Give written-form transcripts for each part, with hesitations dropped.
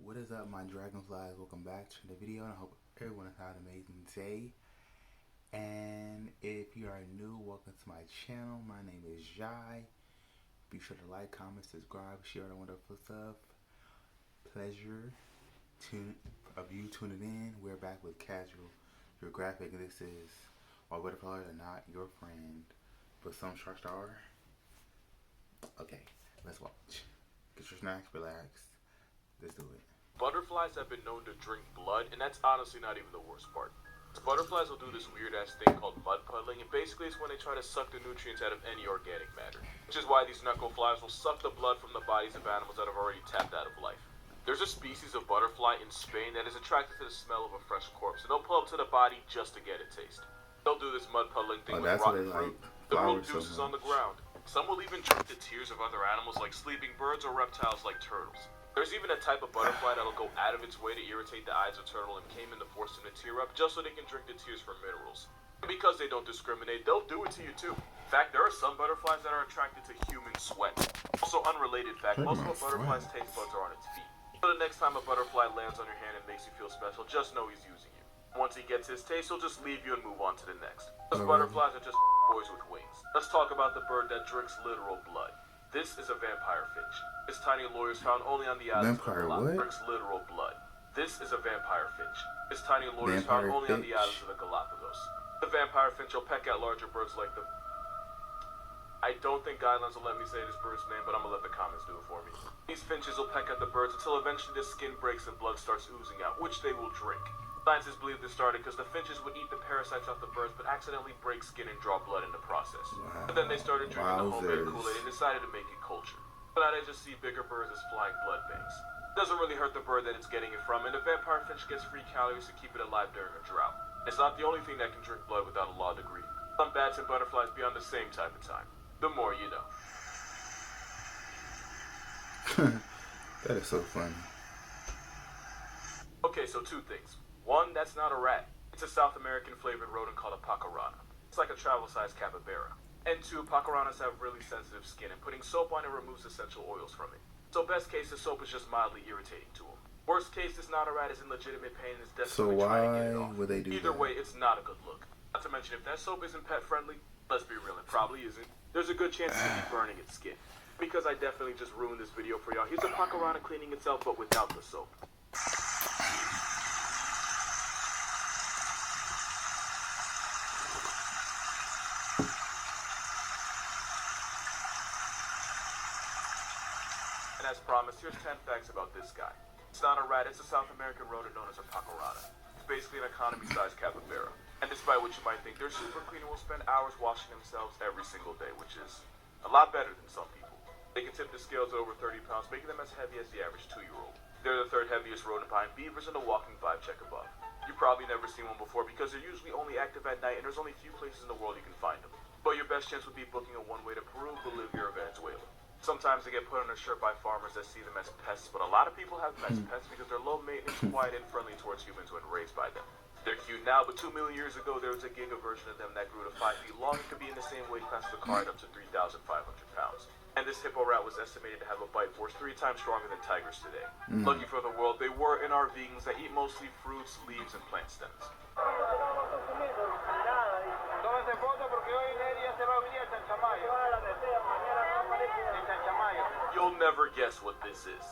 What is up, my dragonflies? Welcome back to the video, and I hope everyone has had an amazing day. And if you are new, welcome to my channel. My name is Jai. Be sure to like, comment, subscribe, share the wonderful stuff. Pleasure of you tuning in. We're back with Casual Geographic, and this is All Butterflies Are Not Your Friend, but some sharks are. Okay, let's watch. Get your snacks, relax. Let's do it. Butterflies have been known to drink blood, and that's honestly not even the worst part. Butterflies will do this weird-ass thing called mud puddling, and basically it's when they try to suck the nutrients out of any organic matter. Which is why these knuckleflies will suck the blood from the bodies of animals that have already tapped out of life. There's a species of butterfly in Spain that is attracted to the smell of a fresh corpse, and they'll pull up to the body just to get a taste. They'll do this mud puddling thing with rotten fruit, the root juices on the ground. Some will even drink the tears of other animals like sleeping birds or reptiles like turtles. There's even a type of butterfly that'll go out of its way to irritate the eyes of a turtle and came in to force them to tear up just so they can drink the tears for minerals. And because they don't discriminate, they'll do it to you too. In fact, there are some butterflies that are attracted to human sweat. Also, unrelated fact, most of a butterfly's taste buds are on its feet. So the next time a butterfly lands on your hand and makes you feel special, just know he's using you. Once he gets his taste, he'll just leave you and move on to the next. Because butterflies are just boys with wings. Let's talk about the bird that drinks literal blood. This is a vampire finch. Its tiny lures found only on the islands of the Galapagos. Drinks literal blood. This is a vampire finch. Its tiny lures found only on the islands of the Galapagos. The vampire finch will peck at larger birds like the... I don't think guidelines will let me say this bird's name, but I'm gonna let the comments do it for me. These finches will peck at the birds until eventually the skin breaks and blood starts oozing out, which they will drink. Scientists believe this started because the finches would eat the parasites off the birds but accidentally break skin and draw blood in the process. But then they started drinking the homemade Kool-Aid and decided to make it culture. But now they just see bigger birds as flying blood banks. It doesn't really hurt the bird that it's getting it from, and the vampire finch gets free calories to keep it alive during a drought. It's not the only thing that can drink blood without a law degree. Some bats and butterflies be on the same type of time. The more you know. That is so funny. Okay, so two things. One, that's not a rat. It's a South American flavored rodent called a pacarana. It's like a travel-sized capybara. And two, pacaranas have really sensitive skin, and putting soap on it removes essential oils from it. So best case, the soap is just mildly irritating to them. Worst case, this not a rat is in legitimate pain and is desperately trying to get it off. Would they do Either that? way, it's not a good look. Not to mention, if that soap isn't pet friendly, let's be real, it probably isn't. There's a good chance it's be burning its skin. Because I definitely just ruined this video for y'all, here's a pacarana cleaning itself, but without the soap. And as promised, here's 10 facts about this guy. It's not a rat, it's a South American rodent known as a pacarana. It's basically an economy-sized capybara. And despite what you might think, they're super clean and will spend hours washing themselves every single day, which is a lot better than some people. They can tip the scales at over 30 pounds, making them as heavy as the average 2-year-old. They're the third heaviest rodent behind beavers and the walking 5 check above. You've probably never seen one before because they're usually only active at night and there's only few places in the world you can find them. But your best chance would be booking a one-way to Peru, Bolivia, or Venezuela. Sometimes they get put on a shirt by farmers that see them as pests, but a lot of people have them as pets because they're low maintenance, quiet, and friendly towards humans when raised by them. They're cute now, but 2 million years ago there was a giga version of them that grew to 5 feet long and could be in the same weight class as a car at up to 3,500 pounds. And this hippo rat was estimated to have a bite force 3 times stronger than tigers today. Lucky for the world, they were and are vegans that eat mostly fruits, leaves, and plant stems. You'll never guess what this is.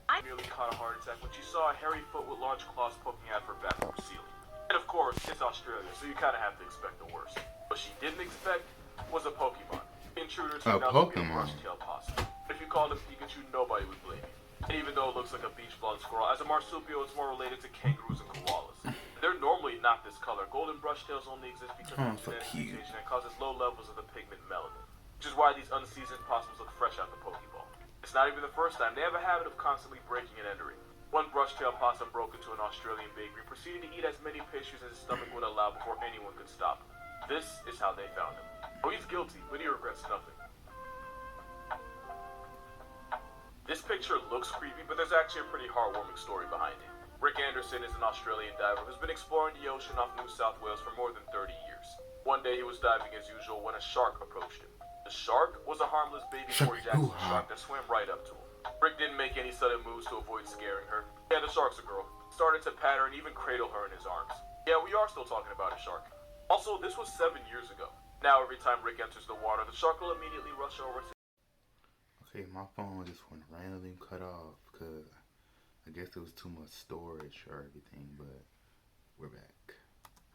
I nearly caught a heart attack when she saw a hairy foot with large claws poking out of her bathroom ceiling. And of course, it's Australia, so you kind of have to expect the worst. What she didn't expect was a Pokemon. Intruder turned out to be a brush-tailed possum. If you called it Pikachu, nobody would blame you. And even though it looks like a beach-blood squirrel, as a marsupial, it's more related to kangaroos and koalas. They're normally not this color. Golden brush-tails only exist because of the genetic mutation that causes low levels of the pigment melanin, which is why these unseasoned possums look fresh out the Pokeball. It's not even the first time. They have a habit of constantly breaking and entering. One brush-tailed possum broke into an Australian bakery, proceeded to eat as many pastries as his stomach would allow before anyone could stop him. This is how they found him. Oh, he's guilty, but he regrets nothing. This picture looks creepy, but there's actually a pretty heartwarming story behind it. Rick Anderson is an Australian diver who's been exploring the ocean off New South Wales for more than 30 years. One day he was diving as usual when a shark approached him. The shark was a harmless baby Corey Jackson shark that swam right up to him. Rick didn't make any sudden moves to avoid scaring her. a shark's a girl. Started to pat her and even cradle her in his arms. Yeah, we are still talking about a shark. Also, this was 7 years ago. Now every time Rick enters the water, the shark will immediately rush over to... Okay, my phone just went randomly cut off because I guess there was too much storage or everything, but we're back.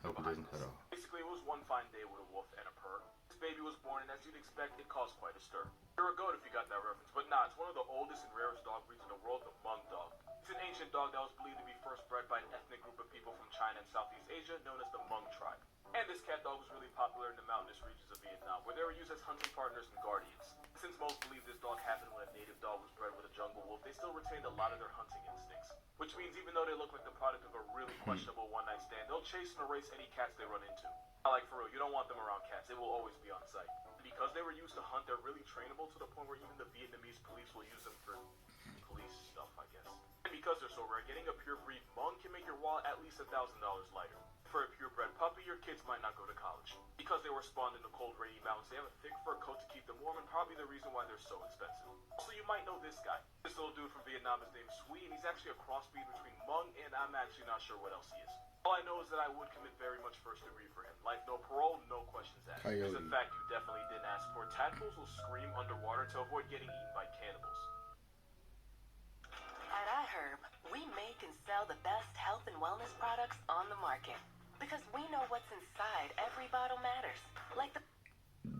Hope it doesn't cut off. Basically, it was one fine day with a wolf and a purr. This baby was born, and as you'd expect, it caused quite a stir. You're a goat if you got that reference, but nah, it's one of the oldest and rarest dog breeds in the world, the Hmong dog. It's an ancient dog that was believed to be first bred by an ethnic group of people from China and Southeast Asia known as the Hmong tribe. And this cat dog was really popular in the mountainous regions of Vietnam, where they were used as hunting partners and guardians. Since most believe this dog happened when a native dog was bred with a jungle wolf, they still retained a lot of their hunting instincts. Which means even though they look like the product of a really questionable one-night stand, they'll chase and erase any cats they run into. Like for real, you don't want them around cats, they will always be on sight. Because they were used to hunt, they're really trainable to the point where even the Vietnamese police will use them for police stuff, I guess. And because they're so rare, getting a purebred Hmong can make your wallet at least $1,000 lighter. For a purebred puppy, your kids might not go to college. Because they were spawned in the cold, rainy mountains, they have a thick fur coat to keep them warm, and probably the reason why they're so expensive. Also, you might know this guy. This little dude from Vietnam is named Sui, and he's actually a crossbreed between Hmong and I'm actually not sure what else he is. All I know is that I would commit very much first degree for him. Life, no parole, no questions asked. There's a fact you definitely didn't ask for. Tadpoles will scream underwater to avoid getting eaten by cannibals. At iHerb, we make and sell the best health and wellness products on the market. Because we know what's inside every bottle matters. Like the...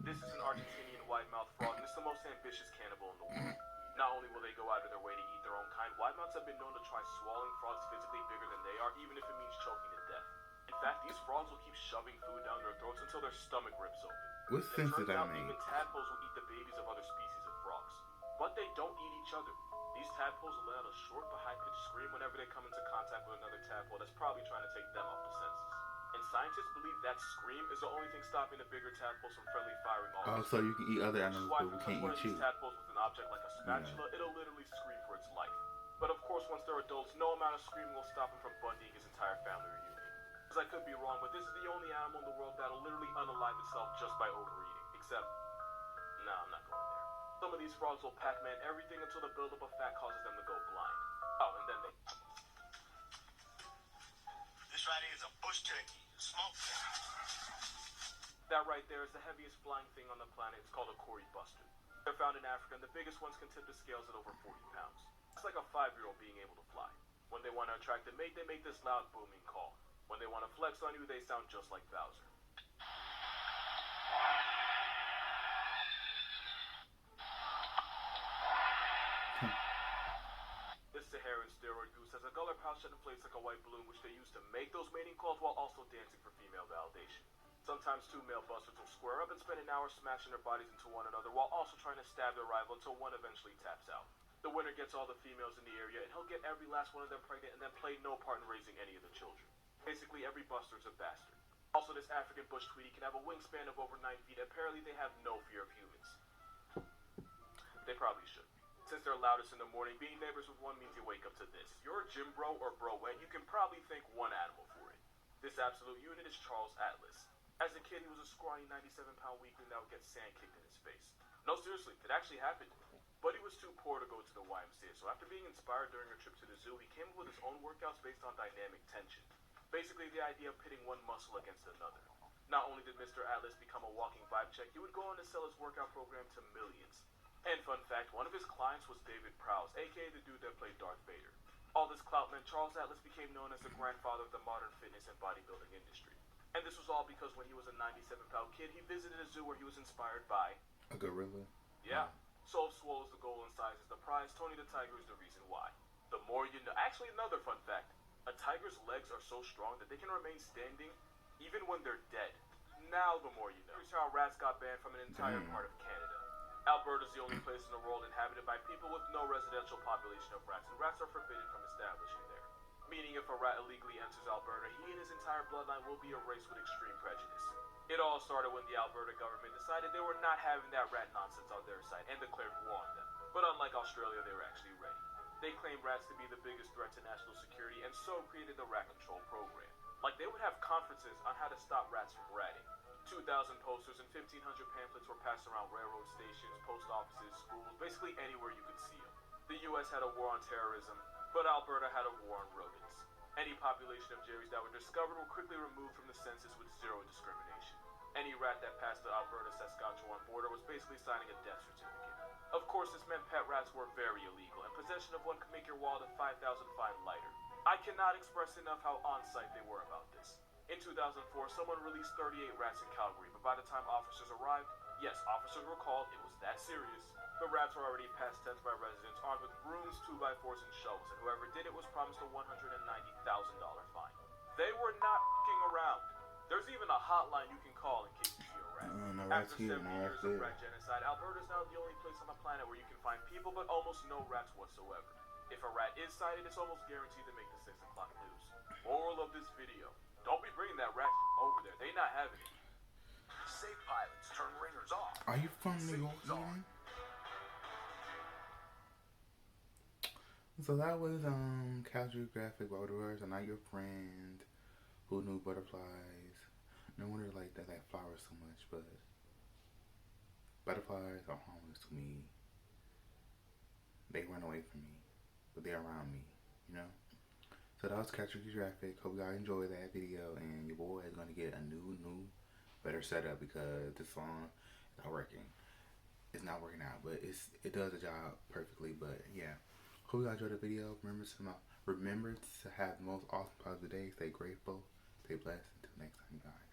This is an Argentinian wide-mouthed frog, and it's the most ambitious cannibal in the world. Not only will they go out of their way to eat their own kind, wide-mouths have been known to try swallowing frogs physically bigger than they are, even if it means choking to death. In fact, these frogs will keep shoving food down their throats until their stomach rips open. What sense did that make? Even tadpoles will eat the babies of other species of frogs. But they don't eat each other. These tadpoles will let out a short but high-pitched scream whenever they come into contact with another tadpole that's probably trying to take them off the senses. And scientists believe that scream is the only thing stopping the bigger tadpoles from friendly firing off. Oh, so you can eat other animals, but we can't eat you. These tadpoles with an object like a spatula, it'll literally scream for its life. But of course, once they're adults, no amount of screaming will stop him from bundying his entire family reunion. Because I could be wrong, but this is the only animal in the world that'll literally unalive itself just by overeating. Except, no, I'm not going there. Some of these frogs will Pac-Man everything until the buildup of fat causes them to go blind. Oh, and then they... This right here is a bush turkey. Smoke. That right there is the heaviest flying thing on the planet. It's called a Cory buster. They're found in Africa, and the biggest ones can tip the scales at over 40 pounds. It's like a 5-year-old being able to fly. When they want to attract a mate, they make this loud booming call. When they want to flex on you, they sound just like Bowser. This Saharan steroid goose has a gullet pouch that inflates like a white balloon, which they use to make those mating calls while also dancing for female validation. Sometimes two male busters will square up and spend an hour smashing their bodies into one another while also trying to stab their rival until one eventually taps out. The winner gets all the females in the area, and he'll get every last one of them pregnant and then play no part in raising any of the children. Basically, every buster's a bastard. Also, this African bush tweety can have a wingspan of over 9 feet. Apparently, they have no fear of humans. They probably should. Since they're loudest in the morning, being neighbors with one means you wake up to this. You're a gym bro or bro-wet, you can probably thank one animal for it. This absolute unit is Charles Atlas. As a kid, he was a scrawny 97-pound weakling that would get sand kicked in his face. No, seriously, it actually happened to him. But he was too poor to go to the YMCA, so after being inspired during a trip to the zoo, he came up with his own workouts based on dynamic tension. Basically, the idea of pitting one muscle against another. Not only did Mr. Atlas become a walking vibe check, he would go on to sell his workout program to millions. And fun fact, one of his clients was David Prowse, aka the dude that played Darth Vader. All this clout meant Charles Atlas became known as the grandfather of the modern fitness and bodybuilding industry. And this was all because when he was a 97-pound kid, he visited a zoo where he was inspired by... a gorilla? Yeah. So swole is the goal and size is the prize. Tony the Tiger is the reason why. The more you know... Actually, another fun fact. A tiger's legs are so strong that they can remain standing even when they're dead. Now the more you know. Here's how rats got banned from an entire part of Canada. Alberta is the only place in the world inhabited by people with no residential population of rats, and rats are forbidden from establishing there. Meaning if a rat illegally enters Alberta, he and his entire bloodline will be erased with extreme prejudice. It all started when the Alberta government decided they were not having that rat nonsense on their side and declared war on them. But unlike Australia, they were actually ready. They claimed rats to be the biggest threat to national security and so created the Rat Control Program. Like they would have conferences on how to stop rats from ratting. 2,000 posters and 1,500 pamphlets were passed around railroad stations, post offices, schools, basically anywhere you could see them. The U.S. had a war on terrorism, But Alberta had a war on rodents. Any population of Jerry's that were discovered were quickly removed from the census with zero discrimination. Any rat that passed the Alberta-Saskatchewan border was basically signing a death certificate. Of course, this meant pet rats were very illegal, and possession of one could make your wallet of $5,000 fine lighter. I cannot express enough how on-site they were about this. In 2004, someone released 38 rats in Calgary, but by the time officers arrived, yes, officers were called, it was that serious. The rats were already past tense by residents armed with brooms, 2x4s, and shovels, and whoever did it was promised a $190,000 fine. They were not f***ing around. There's even a hotline you can call in case you see a rat. No After rats here, 70 no years rats of there. rat genocide, Alberta is now the only place on the planet where you can find people but almost no rats whatsoever. If a rat is sighted, it's almost guaranteed to make the 6 o'clock news. Moral of this video: don't be bringing that rat over there. They not having it. Safe pilots turn ringers off. Are you from New York, man? So that was Geographic Butterflies are not your friend. Who knew butterflies? No wonder like that flowers so much, but butterflies are harmless to me. They run away from me, but they're around me, you know? So that was Geographic. Hope y'all enjoyed that video, and your boy is gonna get a new, better setup because this song is not working. It's not working out, but it does the job perfectly. But yeah, hope y'all enjoyed the video. Remember to have the most awesome part of the day. Stay grateful, stay blessed. Until next time, guys.